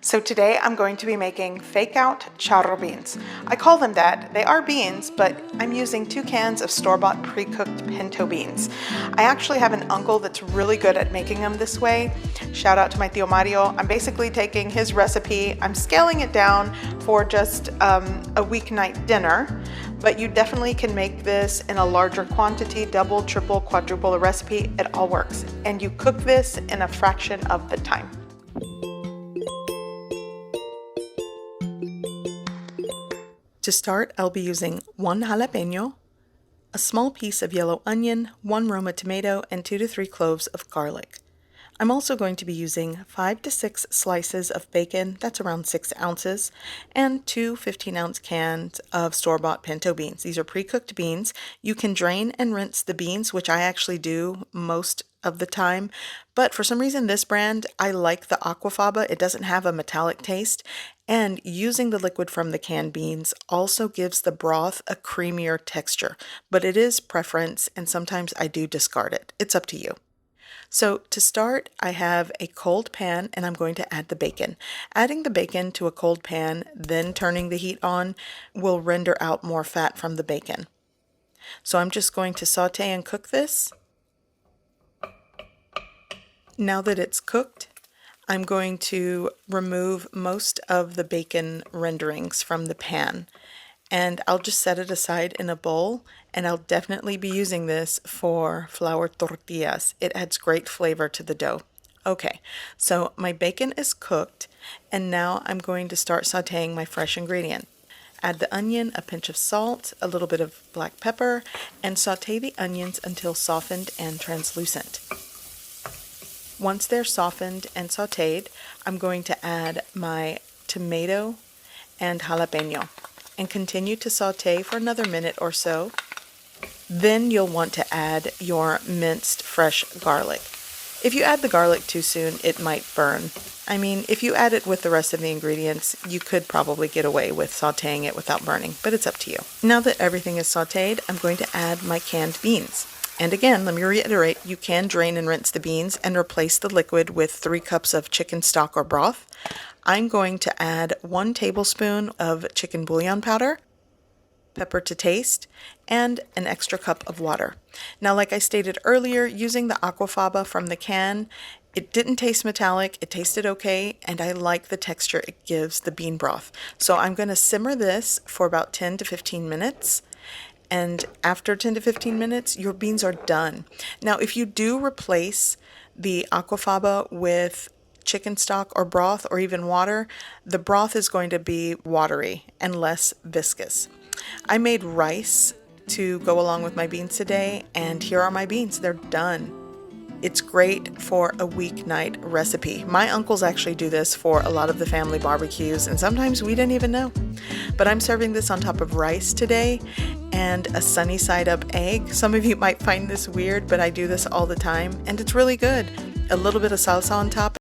So today I'm going to be making fake out charro beans. I call them that. They are beans, but I'm using 2 cans of store-bought pre-cooked pinto beans. I actually have an uncle that's really good at making them this way. Shout out to my Tío Mario. I'm basically taking his recipe, I'm scaling it down for just a weeknight dinner, but you definitely can make this in a larger quantity, double, triple, quadruple the recipe, it all works. And you cook this in a fraction of the time. To start, I'll be using 1 jalapeno, a small piece of yellow onion, 1 Roma tomato, and 2 to 3 cloves of garlic. I'm also going to be using 5 to 6 slices of bacon, that's around 6 ounces, and 2 15-ounce cans of store-bought pinto beans. These are pre-cooked beans. You can drain and rinse the beans, which I actually do most of the time, but for some reason this brand, I like the aquafaba. It doesn't have a metallic taste, and using the liquid from the canned beans also gives the broth a creamier texture, but it is preference, and sometimes I do discard it. It's up to you. So to start, I have a cold pan and I'm going to add the bacon. Adding the bacon to a cold pan, then turning the heat on, will render out more fat from the bacon. So I'm just going to saute and cook this. Now that it's cooked, I'm going to remove most of the bacon renderings from the pan. And I'll just set it aside in a bowl, and I'll definitely be using this for flour tortillas. It adds great flavor to the dough. Okay, so my bacon is cooked, and now I'm going to start sauteing my fresh ingredient. Add the onion, a pinch of salt, a little bit of black pepper, and saute the onions until softened and translucent. Once they're softened and sauteed, I'm going to add my tomato and jalapeno and continue to saute for another minute or so. Then you'll want to add your minced fresh garlic. If you add the garlic too soon, it might burn. I mean, if you add it with the rest of the ingredients, you could probably get away with sauteing it without burning, but it's up to you. Now that everything is sauteed, I'm going to add my canned beans. And again, let me reiterate, you can drain and rinse the beans and replace the liquid with 3 cups of chicken stock or broth. I'm going to add 1 tablespoon of chicken bouillon powder, pepper to taste, and an extra cup of water. Now, like I stated earlier, using the aquafaba from the can, it didn't taste metallic, it tasted okay, and I like the texture it gives the bean broth. So I'm going to simmer this for about 10 to 15 minutes. And after 10 to 15 minutes, your beans are done. Now, if you do replace the aquafaba with chicken stock or broth or even water, the broth is going to be watery and less viscous. I made rice to go along with my beans today, and here are my beans. They're done. It's great for a weeknight recipe. My uncles actually do this for a lot of the family barbecues, and sometimes we didn't even know. But I'm serving this on top of rice today and a sunny side up egg. Some of you might find this weird, but I do this all the time, and it's really good. A little bit of salsa on top